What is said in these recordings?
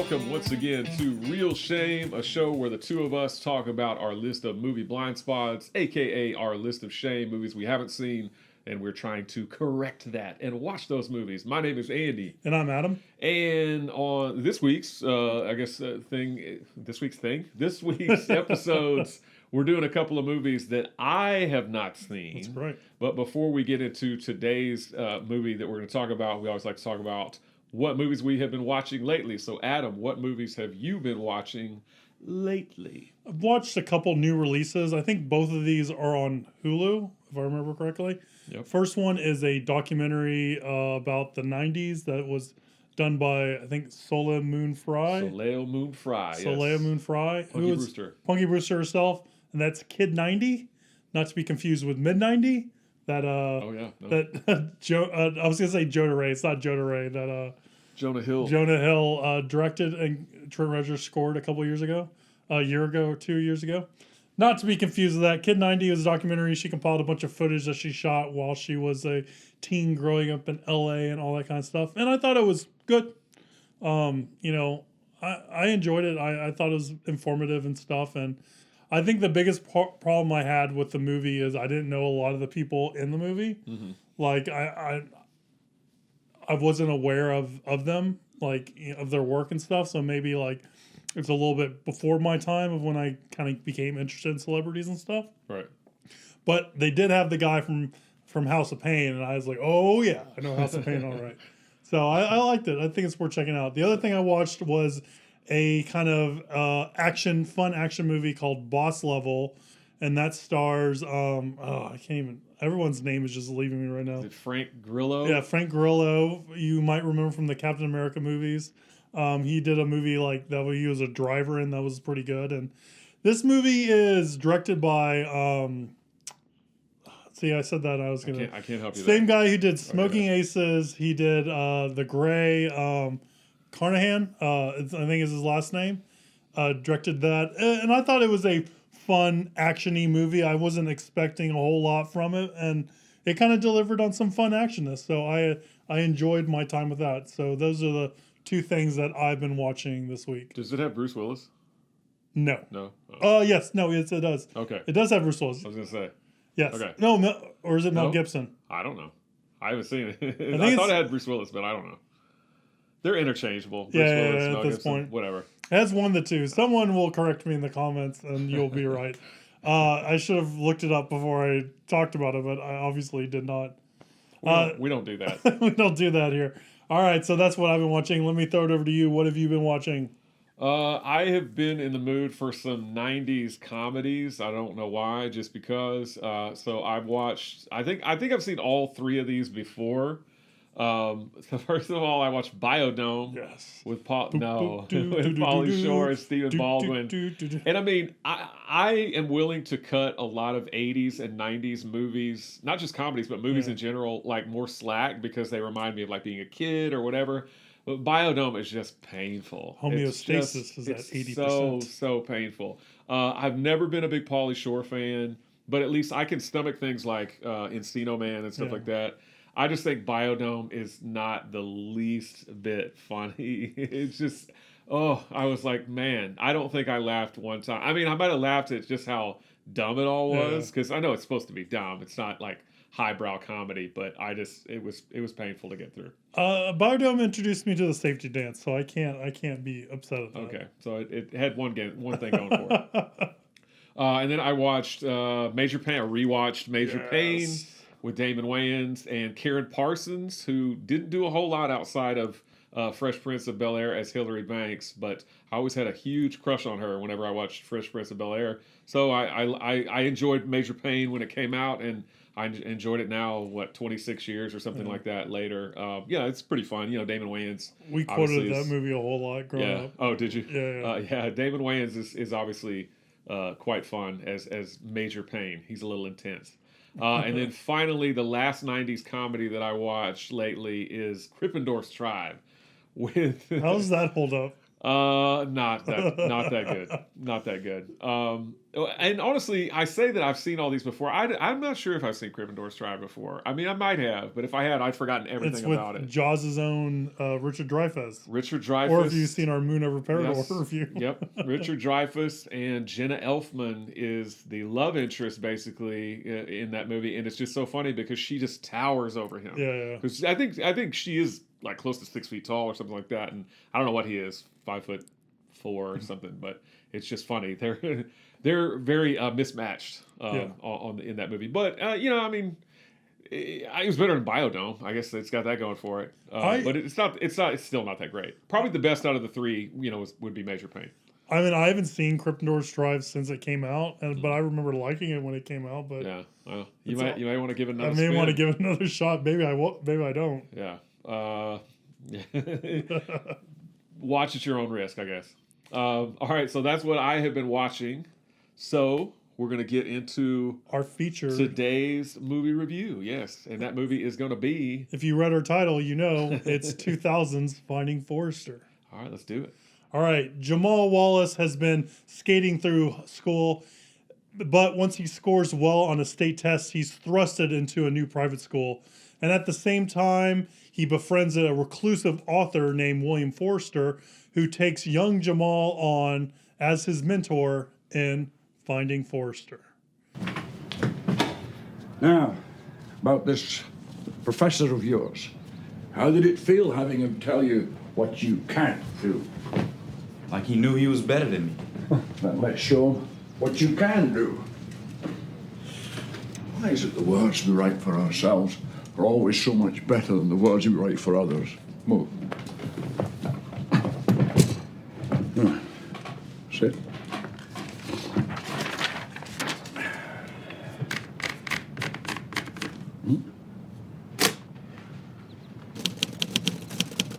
welcome once again to Real Shame, a show where the two of us talk about our list of movie blind spots, aka our list of shame movies we haven't seen, and we're trying to correct that and watch those movies. My name is Andy. And I'm Adam. And on this week's, this week's episodes, we're doing a couple of movies that I have not seen. That's right. But before we get into today's movie that we're going to talk about, we always like to talk about what movies we have been watching lately. So, Adam, what movies have you been watching lately? I've watched a couple new releases. I think both of these are on Hulu, if I remember correctly. Yep. First one is a documentary about the 90s that was done by, I think, Soleil Moon Frye. Soleil Moon Frye. Soleil Moon Frye. Punky Brewster. Punky Brewster herself. And that's Kid 90, not to be confused with Mid 90. That I was gonna say Jonah Ray. It's not Jonah Ray. That Jonah Hill. Jonah Hill directed and Trent Reznor scored a year ago, 2 years ago. Not to be confused with that. Kid 90 is a documentary. She compiled a bunch of footage that she shot while she was a teen growing up in LA and all that kind of stuff. And I thought it was good. I enjoyed it. I thought it was informative and stuff. And I think the biggest problem I had with the movie is I didn't know a lot of the people in the movie. Mm-hmm. Like I wasn't aware of them, like of their work and stuff. So maybe like it's a little bit before my time of when I kind of became interested in celebrities and stuff. Right. But they did have the guy from House of Pain, and I was like, oh yeah, I know House of Pain all right. So I liked it. I think it's worth checking out. The other thing I watched was a kind of fun action movie called Boss Level, and that stars I can't even. Everyone's name is just leaving me right now. Is it Frank Grillo? Yeah, Frank Grillo. You might remember from the Captain America movies. He did a movie like that where he was a driver, and that was pretty good. And this movie is directed by. See, I said that I was gonna. I can't help you. Same guy who did Smoking Aces. He did The Gray. Carnahan, I think is his last name, directed that. And I thought it was a fun, action-y movie. I wasn't expecting a whole lot from it, and it kind of delivered on some fun actionness. So I enjoyed my time with that. So those are the two things that I've been watching this week. Does it have Bruce Willis? No. No? Yes, it does. Okay. It does have Bruce Willis. I was going to say. Yes. Okay. No, or is it Mel Gibson? I don't know. I haven't seen it. I thought it had Bruce Willis, but I don't know. They're interchangeable. Bruce Willis, at Mel this Gibson, point. Whatever. It has one of the two. Someone will correct me in the comments, and you'll be right. I should have looked it up before I talked about it, but I obviously did not. We don't do that. We don't do that here. All right, so that's what I've been watching. Let me throw it over to you. What have you been watching? I have been in the mood for some 90s comedies. I don't know why, just because. So I've watched, I think I've seen all three of these before. So first of all, I watched Biodome. Yes. With Pauly Shore and Stephen Baldwin. And I mean, I am willing to cut a lot of 80s and 90s movies, not just comedies, but movies in general, like more slack because they remind me of like being a kid or whatever. But Biodome is just painful. Homeostasis is at 80%. So painful. I've never been a big Pauly Shore fan, but at least I can stomach things like Encino Man and stuff like that. I just think Biodome is not the least bit funny. It's just, I was like, man, I don't think I laughed one time. I mean, I might have laughed at just how dumb it all was, because I know it's supposed to be dumb. It's not like highbrow comedy, but it was painful to get through. Biodome introduced me to the safety dance, so I can't be upset at that. Okay, so it had one thing going for it. And then I watched Major Payne. I rewatched Major Payne with Damon Wayans and Karen Parsons, who didn't do a whole lot outside of Fresh Prince of Bel-Air as Hilary Banks, but I always had a huge crush on her whenever I watched Fresh Prince of Bel-Air. So I enjoyed Major Payne when it came out, and I enjoyed it now, 26 years or something like that later. It's pretty fun. Damon Wayans. We quoted that movie a whole lot growing up. Oh, did you? Yeah. Damon Wayans is obviously quite fun as Major Payne. He's a little intense. And then finally, the last 90s comedy that I watched lately is Krippendorf's Tribe. How does that hold up? Not that good. Not that good. And honestly, I say that I've seen all these before. I'm not sure if I've seen Crip and Doors Tribe before. I mean, I might have, but if I had, I'd forgotten everything It's with about it. Jaws' own Richard Dreyfuss. Richard Dreyfuss. Or if you've seen our Moon Over Parador Yes. review. Yep. Richard Dreyfuss and Jenna Elfman is the love interest, basically, in that movie. And it's just so funny because she just towers over him. Yeah. Because I think she is like close to 6 feet tall or something like that. And I don't know what he is, 5'4" or something, but it's just funny. They're very mismatched in that movie. But I mean, it was better than Biodome. I guess it's got that going for it. But it's still not that great. Probably the best out of the three, would be Major Pain. I mean, I haven't seen Crip and Doors Tribe since it came out, but I remember liking it when it came out. But yeah, well, you might want to give it another. I may want to give it another shot. Maybe I will. Maybe I don't. Yeah. Watch at your own risk, I guess. All right, so that's what I have been watching. So we're going to get into our feature today's movie review. Yes, and that movie is going to be. If you read our title, it's 2000's Finding Forrester. All right, let's do it. All right, Jamal Wallace has been skating through school, but once he scores well on a state test, he's thrusted into a new private school. And at the same time, he befriends a reclusive author named William Forrester, who takes young Jamal on as his mentor in Finding Forrester. Now, about this professor of yours. How did it feel having him tell you what you can't do? Like he knew he was better than me. Then let's show him what you can do. Why is it the words we write for ourselves are always so much better than the words we write for others? Move. Sit.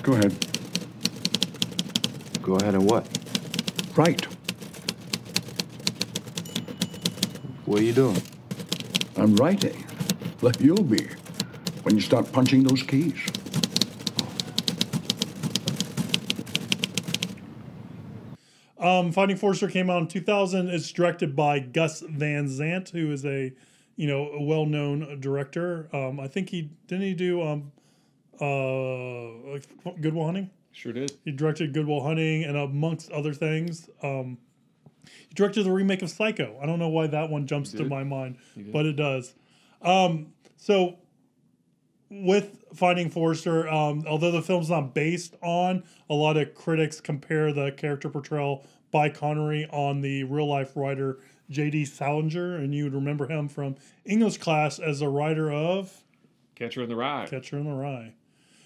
Go ahead. Go ahead and what? Write. What are you doing? I'm writing. Like you'll be when you start punching those keys. Finding Forrester came out in 2000. It's directed by Gus Van Sant, who is a well-known director. I think he do Good Will Hunting. Sure did. He directed Good Will Hunting and amongst other things. He directed the remake of Psycho. I don't know why that one jumps to my mind, but it does. So with Finding Forrester, although the film's not based on, a lot of critics compare the character portrayal by Connery on the real-life writer J.D. Salinger, and you would remember him from English class as a writer of Catcher in the Rye. Catcher in the Rye.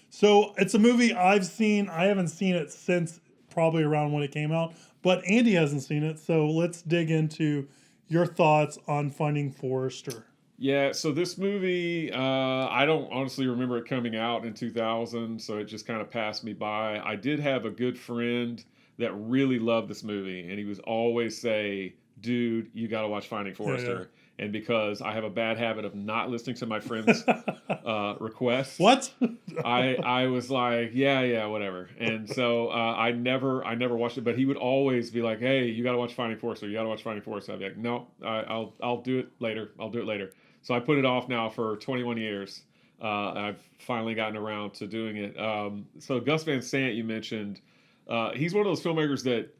So it's a movie I've seen. I haven't seen it since probably around when it came out, but Andy hasn't seen it. So let's dig into your thoughts on Finding Forrester. Yeah, so this movie, I don't honestly remember it coming out in 2000, so it just kind of passed me by. I did have a good friend that really loved this movie, and he was always say, dude, you got to watch Finding Forrester. Yeah. And because I have a bad habit of not listening to my friends' requests, what? I was like, yeah, whatever. And so I never watched it. But he would always be like, hey, you got to watch Finding Forrester. You got to watch Finding Forrester. I'd be like, no, I'll do it later. I'll do it later. So I put it off now for 21 years. I've finally gotten around to doing it. So Gus Van Sant, you mentioned, he's one of those filmmakers that.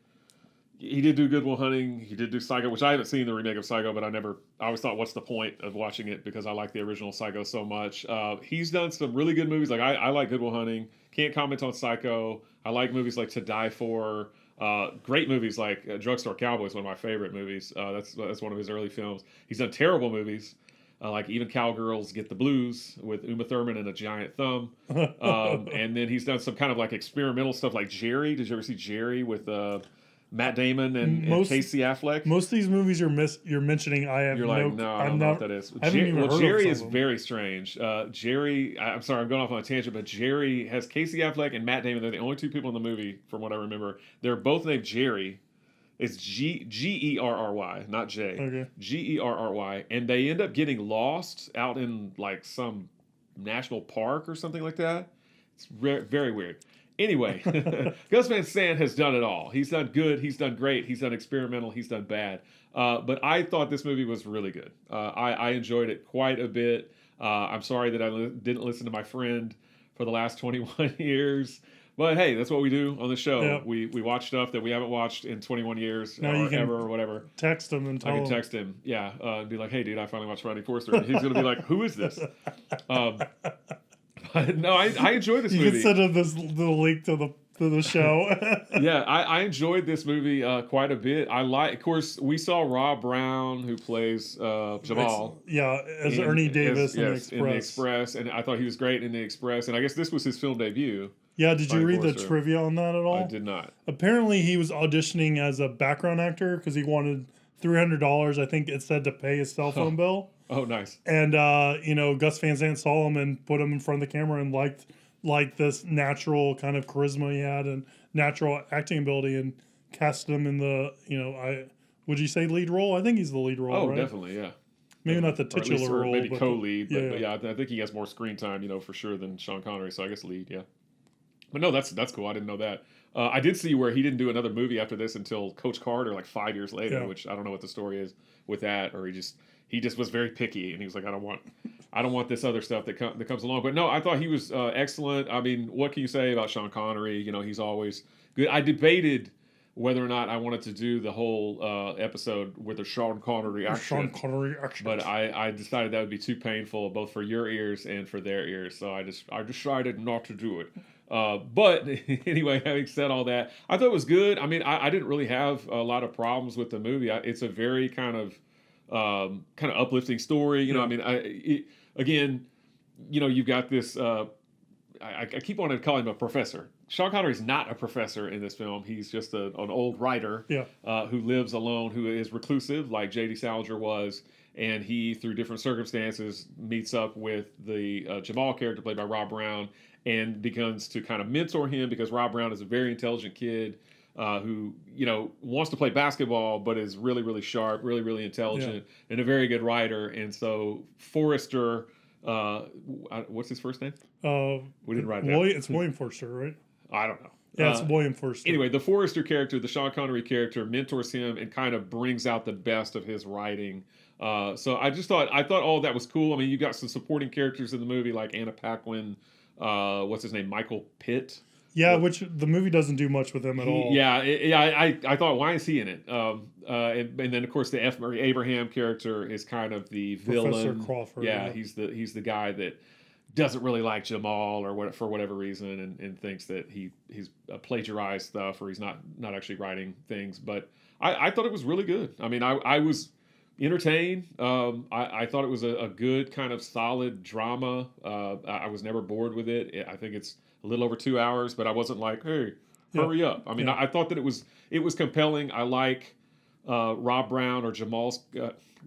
He did do Good Will Hunting. He did do Psycho, which I haven't seen the remake of Psycho, but I always thought, what's the point of watching it? Because I like the original Psycho so much. He's done some really good movies. Like I like Good Will Hunting. Can't comment on Psycho. I like movies like To Die For. Great movies like Drugstore Cowboy is one of my favorite movies. That's one of his early films. He's done terrible movies. Like Even Cowgirls Get the Blues with Uma Thurman and a giant thumb. And then he's done some kind of like experimental stuff like Jerry. Did you ever see Jerry with Matt Damon and Casey Affleck? Most of these movies you're mentioning, I have. You're like, no, I don't know what that is. Jerry is very strange. Jerry, I'm sorry, I'm going off on a tangent, but Jerry has Casey Affleck and Matt Damon. They're the only two people in the movie, from what I remember. They're both named Jerry. It's Gerry, not J. Okay. Gerry, and they end up getting lost out in like some national park or something like that. It's very weird. Anyway, Gus Van Sant has done it all. He's done good. He's done great. He's done experimental. He's done bad. But I thought this movie was really good. I enjoyed it quite a bit. I'm sorry that I didn't listen to my friend for the last 21 years. But hey, that's what we do on the show. Yep. We watch stuff that we haven't watched in 21 years Now or you can ever or whatever. Text him and tell I him. can text him, yeah, and be like, "Hey, dude, I finally watched Finding Forrester." And he's gonna be like, "Who is this?" But no, I enjoyed this You movie. can send him the link to the show. Yeah, I enjoyed this movie quite a bit. Of course, we saw Rob Brown, who plays Jamal. As Ernie Davis in The Express, and I thought he was great in The Express. And I guess this was his film debut. Yeah, did you Finding read the Forrester. trivia on that at all? I did not. Apparently, he was auditioning as a background actor because he wanted $300. I think it said to pay his cell phone bill. Oh, nice. And Gus Van Sant saw him and put him in front of the camera and liked this natural kind of charisma he had and natural acting ability and cast him in the would you say lead role? I think he's the lead role. Oh, right? definitely, yeah. Maybe not the Or at least- titular or role, maybe but co-lead. But yeah. I think he has more screen time, for sure than Sean Connery. So I guess lead, yeah. But no, that's cool. I didn't know that. I did see where he didn't do another movie after this until Coach Carter, like 5 years later, Yeah. which I don't know what the story is with that, or he just was very picky, and he was like, I don't want this other stuff that comes along. But no, I thought he was excellent. I mean, what can you say about Sean Connery? He's always good. I debated whether or not I wanted to do the whole episode with the Sean Connery action. But I decided that would be too painful, both for your ears and for their ears. So I decided not to do it. But anyway, having said all that, I thought it was good. I mean, I didn't really have a lot of problems with the movie. It's a very kind of uplifting story. I mean, again, you've got this. I keep wanting to call him a professor. Sean Connery's not a professor in this film. He's just an old writer who lives alone, who is reclusive, like J.D. Salinger was. And he, through different circumstances, meets up with the Jamal character played by Rob Brown and begins to kind of mentor him because Rob Brown is a very intelligent kid who, wants to play basketball but is really, really sharp, really, really intelligent, and a very good writer. And so Forrester, what's his first name? We didn't write it down. It's William Forrester, right? I don't know. Yeah, it's William Forrester. Anyway, the Forrester character, the Sean Connery character, mentors him and kind of brings out the best of his writing. So I thought all of that was cool. I mean, you got some supporting characters in the movie like Anna Paquin, what's his name, Michael Pitt. Yeah, which the movie doesn't do much with him at all. Yeah, I thought, why is he in it? And then of course the F. Murray Abraham character is kind of the villain. Professor Crawford. Yeah, he's the guy that doesn't really like Jamal or for whatever reason, and thinks that he's plagiarized stuff or he's not actually writing things. But I thought it was really good. I mean, I was entertained. I thought it was a good kind of solid drama. I was never bored with it. I think it's a little over 2 hours, but I wasn't like, hey, hurry up. I mean, I thought that it was compelling. I like Rob Brown or Jamal's.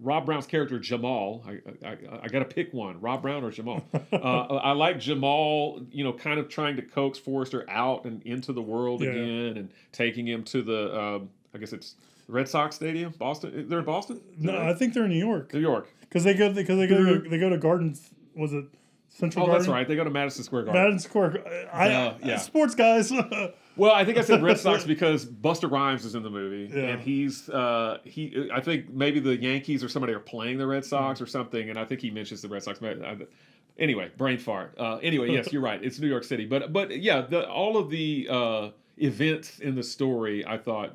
Rob Brown's character Jamal. I got to pick one, Rob Brown or Jamal. I like Jamal, kind of trying to coax Forrester out and into the world again, and taking him to the I guess it's Red Sox Stadium, Boston. They're in Boston. No, I think they're in New York. New York. Because they go to Gardens. Was it Central Garden? Oh, that's right. They go to Madison Square Garden. Madison Square. Sports guys. Well, I think I said Red Sox because Busta Rhymes is in the movie, and he's I think maybe the Yankees or somebody are playing the Red Sox or something, and I think he mentions the Red Sox. Anyway, brain fart. Anyway, yes, you're right. It's New York City, but yeah, all of the events in the story I thought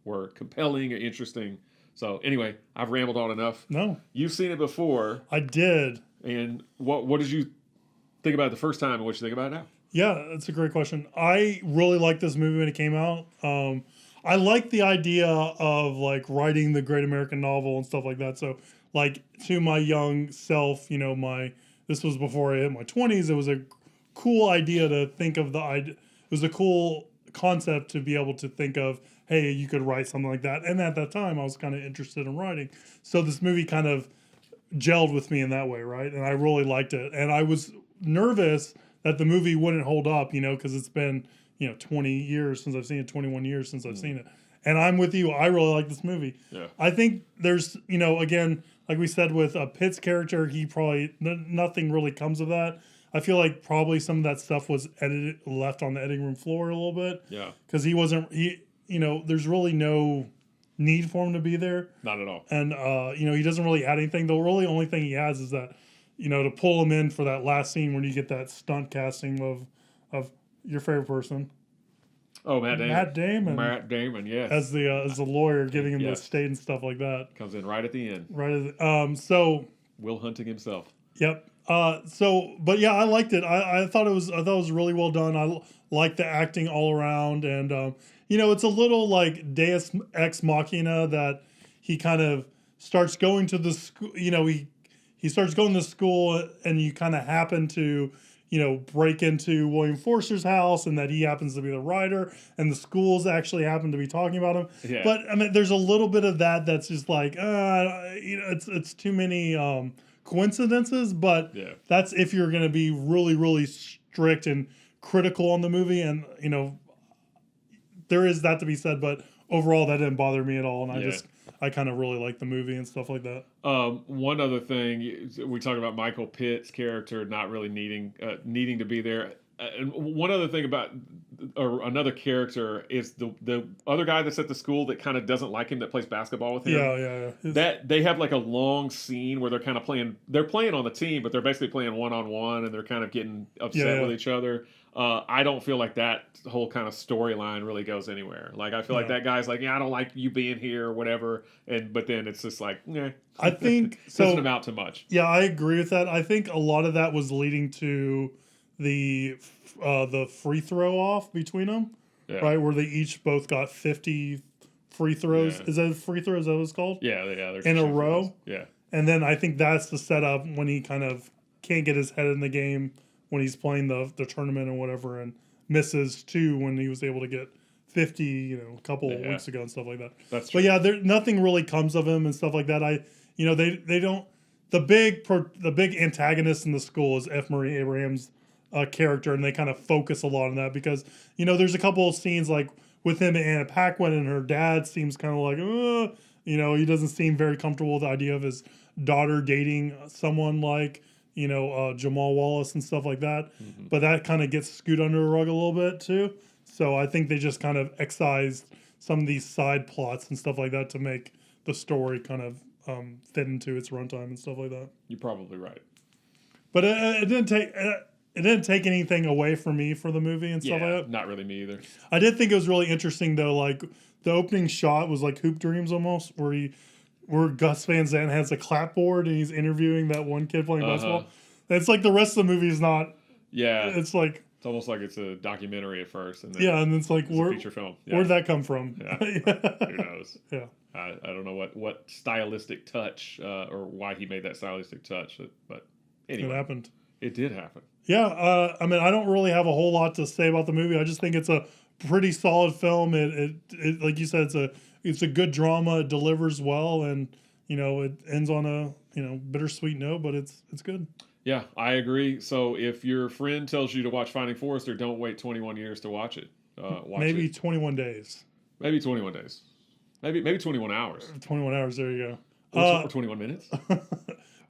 were compelling or interesting. So anyway, I've rambled on enough. No, you've seen it before. I did. And what did you think about it the first time, and what you think about it now? Yeah, that's a great question. I really liked this movie when it came out. I like the idea of like writing the great American novel and stuff like that. So like to my young self, this was before I hit my 20s. It was a cool idea to think of it was a cool concept to be able to think of, hey, you could write something like that. And at that time I was kind of interested in writing. So this movie kind of gelled with me in that way, right? And I really liked it. And I was nervous that the movie wouldn't hold up, because it's been, 20 years since I've seen it, 21 years since I've seen it. And I'm with you. I really like this movie. Yeah. I think there's, again, like we said with Pitt's character, he probably, nothing really comes of that. I feel like probably some of that stuff was left on the editing room floor a little bit. Yeah. Because there's really no need for him to be there. Not at all. And, he doesn't really add anything. The really only thing he has is that, to pull him in for that last scene when you get that stunt casting of your favorite person. Oh, Matt Damon. Matt Damon, yes. As the lawyer giving him the estate and stuff like that. Comes in right at the end. Will Hunting himself. Yep. But yeah, I liked it. I thought it was really well done. I liked the acting all around, and it's a little like Deus Ex Machina that he kind of starts going to the school. He starts going to school, and you kind of happen to break into William Forster's house, and that he happens to be the writer, and the schools actually happen to be talking about him. Yeah. But I mean, there's a little bit of that's just like, it's too many coincidences. But that's if you're going to be really, really strict and critical on the movie, and there is that to be said. But overall, that didn't bother me at all, and I kind of really like the movie and stuff like that. One other thing, we talk about Michael Pitt's character not really needing to be there. And one other thing about another character is the other guy that's at the school that kind of doesn't like him, that plays basketball with him. Yeah. That they have like a long scene where they're kind of playing. They're playing on the team, but they're basically playing one-on-one, and they're kind of getting upset with each other. I don't feel like that whole kind of storyline really goes anywhere. Like, I feel like that guy's like, I don't like you being here or whatever. But then it's just like, I think doesn't amount to much. Yeah, I agree with that. I think a lot of that was leading to the free throw off between them, right? Where they each both got 50 free throws. Yeah. Is that free throws? Is that what it's called? Yeah. In a row. Throws. Yeah. And then I think that's the setup when he kind of can't get his head in the game when he's playing the tournament or whatever, and misses 2 when he was able to get 50, a couple of weeks ago and stuff like that. That's true. But yeah, nothing really comes of him and stuff like that. They don't. The big antagonist in the school is F. Murray Abraham's character, and they kind of focus a lot on that because there's a couple of scenes like with him and Anna Paquin, and her dad seems kind of like, he doesn't seem very comfortable with the idea of his daughter dating someone like Jamal Wallace and stuff like that. Mm-hmm. But that kind of gets scooted under a rug a little bit too. So I think they just kind of excised some of these side plots and stuff like that to make the story kind of fit into its runtime and stuff like that. You're probably right. But it didn't take anything away from me for the movie and stuff like that. Not really me either. I did think it was really interesting though. Like the opening shot was like Hoop Dreams almost, where Gus Van Sant has a clapboard and he's interviewing that one kid playing basketball. It's like the rest of the movie is not. Yeah. It's like. It's almost like it's a documentary at first. And then and it's like, a feature film. Yeah. Where'd that come from? Yeah. Who knows? Yeah. I don't know what stylistic touch or why he made that stylistic touch. But anyway. It happened. It did happen. Yeah. I mean, I don't really have a whole lot to say about the movie. I just think it's a pretty solid film. It like you said, it's a good drama. It delivers well, and it ends on a bittersweet note, but it's good. Yeah, I agree. So if your friend tells you to watch Finding Forrester, don't wait 21 years to watch it. Maybe 21 days. Maybe 21 days. Maybe 21 hours. 21 hours. There you go. Or 21 minutes.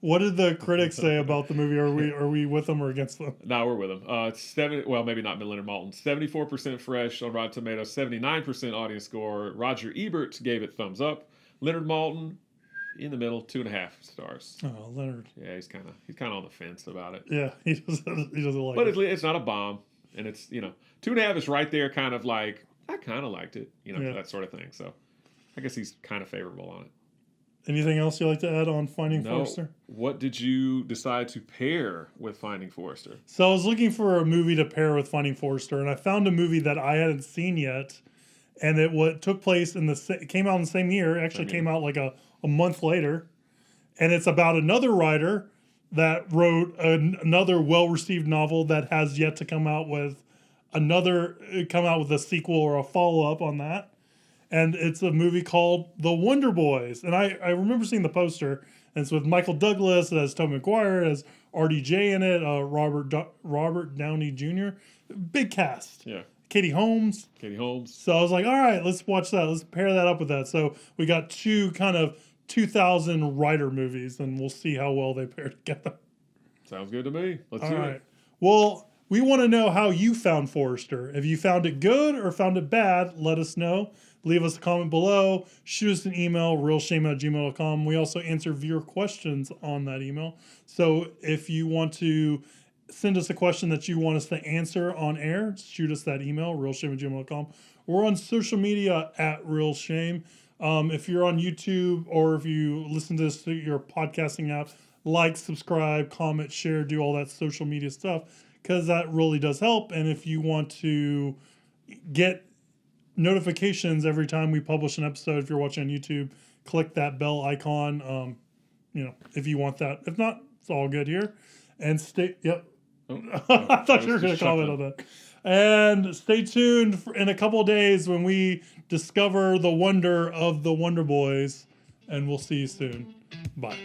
What did the critics say about the movie? Are we with them or against them? No, we're with them. Maybe not Leonard Maltin. 74% fresh on Rotten Tomatoes. 79% audience score. Roger Ebert gave it thumbs up. Leonard Maltin, in the middle, 2.5 stars. Oh, Leonard. Yeah, he's kind of on the fence about it. Yeah, he doesn't like but it. But it's not a bomb, and it's 2.5 is right there, kind of like I kind of liked it, that sort of thing. So I guess he's kind of favorable on it. Anything else you like to add on Finding Forrester? What did you decide to pair with Finding Forrester? So I was looking for a movie to pair with Finding Forrester, and I found a movie that I hadn't seen yet, and it took place it came out in the same year. It actually came out like a month later, and it's about another writer that wrote another well-received novel that has yet to come out with a sequel or a follow-up on that. And it's a movie called The Wonder Boys. And I remember seeing the poster, and it's with Michael Douglas, it has Tobey Maguire, it has RDJ in it, Robert Downey Jr. Big cast. Yeah. Katie Holmes. So I was like, all right, let's watch that. Let's pair that up with that. So we got 2 kind of 2000 writer movies, and we'll see how well they pair together. Sounds good to me. Let's do it. Well, we want to know how you found Forrester. If you found it good or found it bad, let us know. Leave us a comment below. Shoot us an email, realshame@gmail.com. We also answer viewer questions on that email. So if you want to send us a question that you want us to answer on air, shoot us that email, realshame@gmail.com. We're on social media @realshame. If you're on YouTube or if you listen to this through your podcasting app, like, subscribe, comment, share, do all that social media stuff, because that really does help. And if you want to get notifications every time we publish an episode, if you're watching on YouTube, click that bell icon. If you want that. If not, it's all good here. And stay. Yep. I thought you were going to comment on that. And stay tuned in a couple of days when we discover the wonder of the Wonder Boys. And we'll see you soon. Bye.